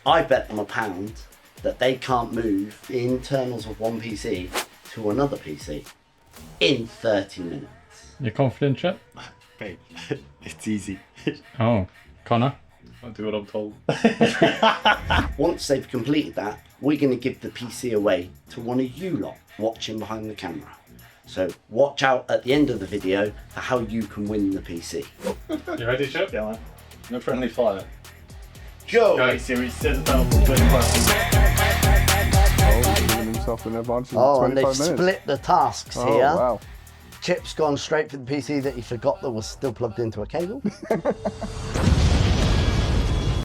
I bet them £1 that they can't move the internals of one PC to another PC in 30 minutes. You're confident, Chip? Babe, it's easy. Oh, Connor? I'll do what I'm told. Once they've completed that, we're going to give the PC away to one of you lot watching behind the camera. So watch out at the end of the video for how you can win the PC. You ready, Chip? Yeah, man. No friendly fire. Go! Go, series says about 25 Oh, he's giving himself an advantage of Oh, and 25 they've minutes. split the tasks Oh, here. wow. Chip's gone straight for the PC that he forgot that was still plugged into a cable.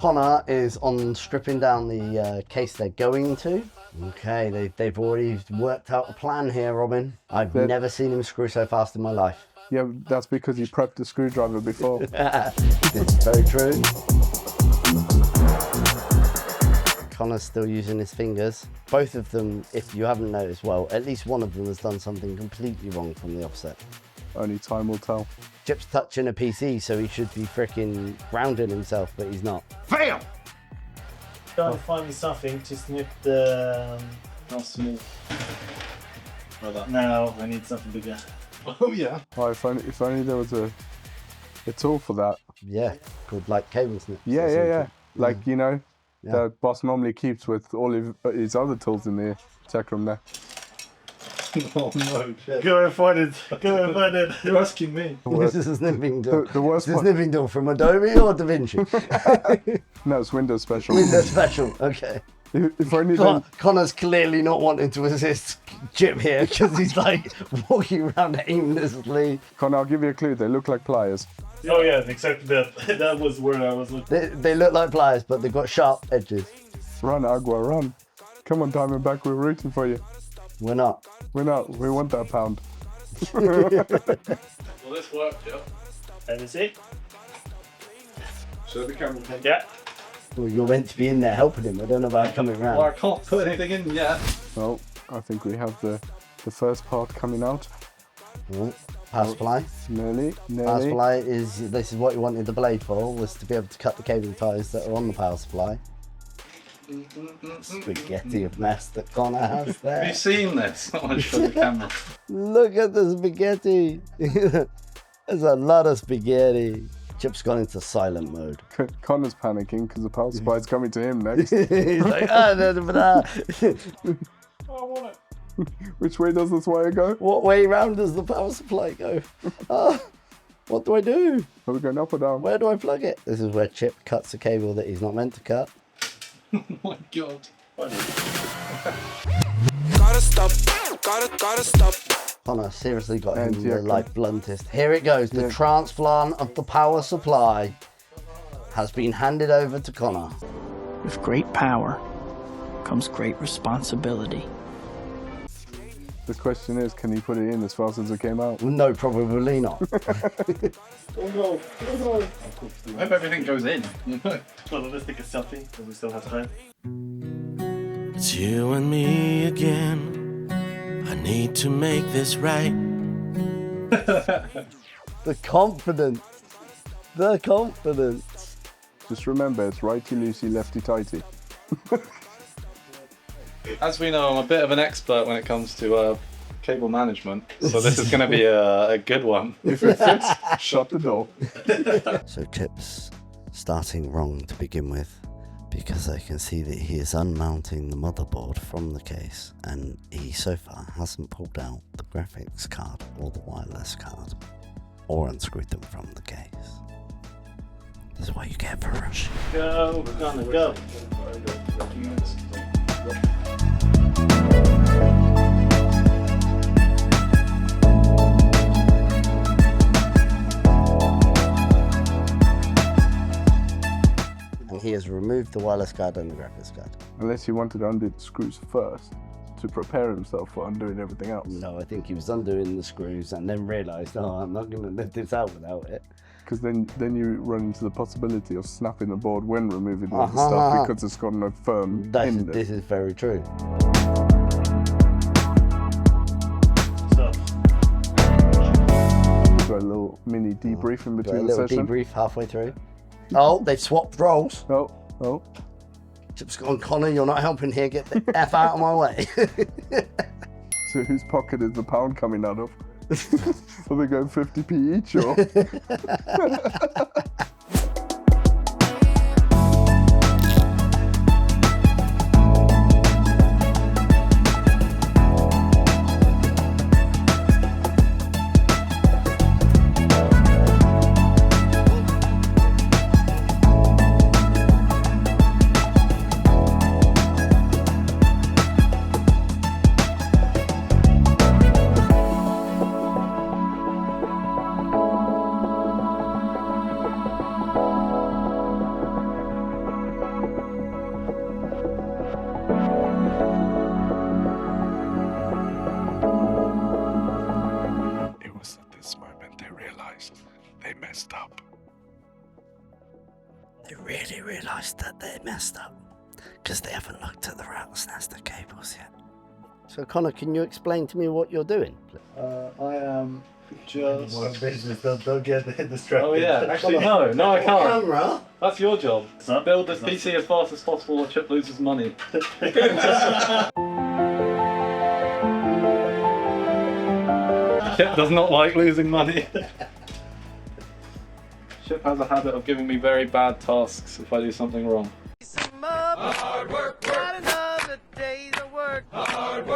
Connor is on stripping down the case they're going to. Okay, they've already worked out a plan here, Robin. I've never seen him screw so fast in my life. Yeah, that's because he prepped the screwdriver before. It's very true. Connor's still using his fingers. Both of them, if you haven't noticed, well, at least one of them has done something completely wrong from the offset. Only time will tell. Chip's touching a PC, so he should be freaking grounding himself, but he's not. Fail! Trying to find me something to snip the... How small? Like that. No, I need something bigger. Oh yeah. Oh, if only there was a tool for that. Yeah, called like cable snips. Yeah, or yeah, yeah. something. Like, you know, Yeah. that boss normally keeps with all of his other tools in the tech room there. Oh no, Chip. Go and find it. Go and find it. You're asking me. This is a snipping tool. The worst Is this part, snipping tool from Adobe or DaVinci? no, it's Windows Special. Windows Special, okay. If only then, Connor's clearly not wanting to assist Chip here because he's like walking around aimlessly. Connor, I'll give you a clue. They look like pliers. Oh yeah, exactly that. That was where I was looking. They look like pliers, but they've got sharp edges. Run, Agua, run. Come on, Diamondback, we're rooting for you. We're not. We're not. We want that pound. Well, this worked, yeah. Let me see. Show the camera. Yeah. Well, you're meant to be in there helping him. I don't know about coming around. Well, I can't put anything in yet. Well, I think we have the first part coming out. Oh, power supply. Nearly. Power supply is, this is what you wanted the blade for, was to be able to cut the cable ties that are on the power supply. Spaghetti of mess that Connor has Have there. you seen this? I want to show the camera. Look at the spaghetti. There's a lot of spaghetti. Chip's gone into silent mode. Connor's panicking because the power supply is coming to him next. He's like, ah, da, da, da. I want it. Which way does this wire go? What way round does the power supply go? What do I do? Are we going up or down? Where do I plug it? This is where Chip cuts a cable that he's not meant to cut. Oh my god. Gotta stop, gotta stop. Connor seriously got him And yeah, the like bluntest. Here it goes. The transplant of the power supply has been handed over to Connor. With great power comes great responsibility. The question is, can you put it in as fast as it came out? No, probably not. Oh no. Oh no. I hope everything goes in. Well, let's take a selfie because we still have time. It's you and me again. I need to make this right. The confidence. The confidence. Just remember, it's righty-loosey, lefty-tighty. As we know, I'm a bit of an expert when it comes to cable management, so this is going to be a good one. If it fits, shut the door. So Chip's starting wrong to begin with, because I can see that he is unmounting the motherboard from the case, and he so far hasn't pulled out the graphics card or the wireless card, or unscrewed them from the case. This is what you get for rushing. Go, Connor, go. And he has removed the wireless card and the graphics card. Unless he wanted to undo the screws first to prepare himself for undoing everything else. No, I think he was undoing the screws and then realised, oh, I'm not going to lift this out without it. Because then you run into the possibility of snapping the board when removing all the stuff because it's got no firm end. This is very true. So, Got a little mini debrief in Got a between the little session. debrief halfway through. Oh, they've swapped roles. Oh. Chip's gone, Connor, you're not helping here. Get the F out of my way. So whose pocket is the pound coming out of? Are they going 50p each or? It was at this moment they realized they messed up. They really realised that they messed up because they haven't looked at the rat's nest of cables yet. So Connor, can you explain to me what you're doing? I am just. More business, don't get distracted. Oh yeah, actually no, I can't. Camera? That's your job. Son? Build this PC as fast as possible or Chip loses money. Chip does not like losing money. Chip has a habit of giving me very bad tasks if I do something wrong. Hard work, not another day's of work. Hard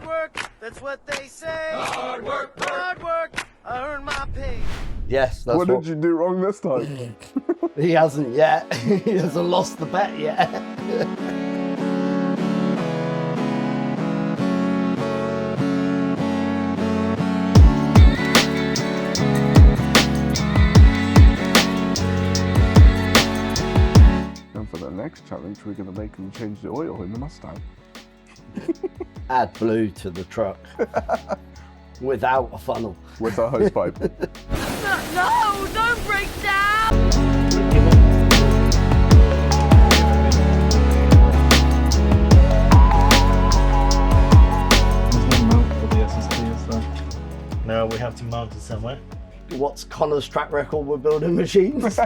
work, that's what they say. Hard work, I earn my pay. Yes, that's What did you do wrong this time? He hasn't yet. He hasn't lost the bet yet. And for the next challenge, we're going to make them change the oil in the Mustang. Add blue to the truck without a funnel. With our hose pipe. No, don't break down! There's no mount for the SSD, is there? No, we have to mount it somewhere. What's Connor's track record with building machines?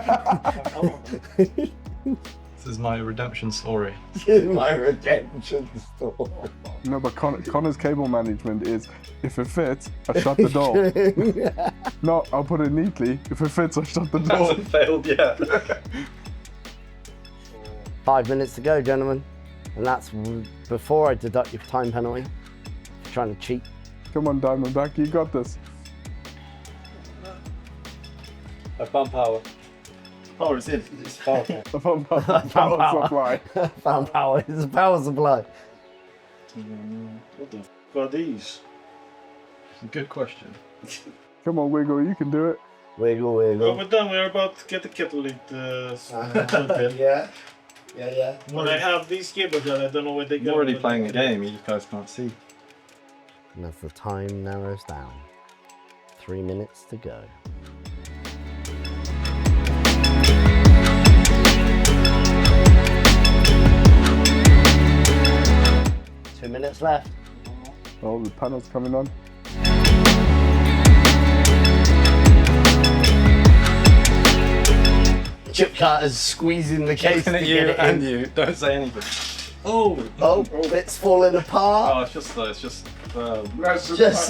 This is my redemption story. My redemption story. No, but Connor's cable management is, if it fits, I shut the door. No, I'll put it neatly. If it fits, I shut the door. Hasn't failed yet. 5 minutes to go, gentlemen. And that's before I deduct your time penalty. You're trying to cheat. Come on, Diamondback, you got this. I found power. Power is in. It's power. Power supply. Found power. It's a power supply. What the f are these? Good question. Come on, Wiggle, you can do it. Wiggle, Well, wiggle. we're done. We're about to get the kettle lit. Yeah. Yeah. When I have these cables, I don't know where they I'm go. already playing the game, you guys can't see. And as the time narrows down, 3 minutes to go. Two minutes left. Oh, the panel's coming on. Chip cutter's squeezing the case to Looking at get you it and in. you, don't say anything. Oh, bits falling apart. Oh, it's just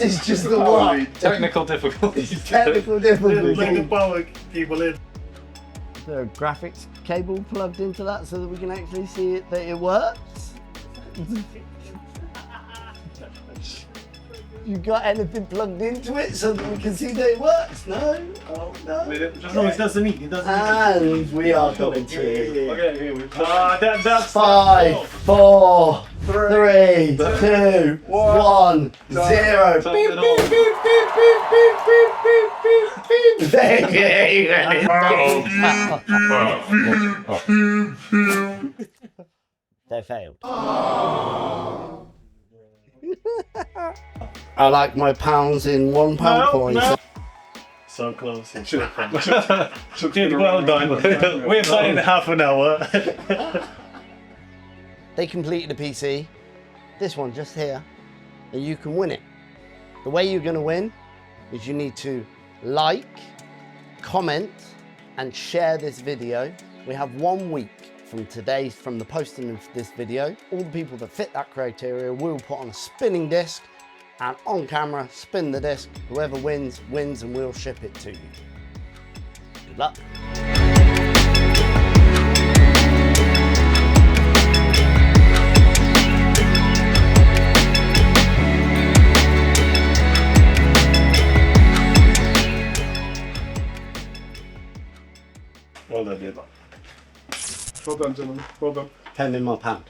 It's just the one. technical difficulties. Technical Let the difficulty. power cable in. Is there a graphics cable plugged into that so that we can actually see it, that it works? You got anything plugged into it so that we can see that it works? No? Oh no. No, it doesn't need. It doesn't need. And we are coming to Okay, here we go. That's 5, 4, 3, 2, 1, 0. Turn Beep, it beep, on. beep, beep, beep, beep, beep, beep, beep. There you go. They failed. I like my pounds in £1 coins. No. So close. Dude, well done. We're playing half an hour. They completed a PC. This one just here, and you can win it. The way you're going to win is you need to like, comment, and share this video. We have 1 week from the posting of this video, all the people that fit that criteria will put on a spinning disc and on camera spin the disc. Whoever wins, and we'll ship it to you. Good luck. Well done, dude. Well done, gentlemen. Well done. Pen in my pan.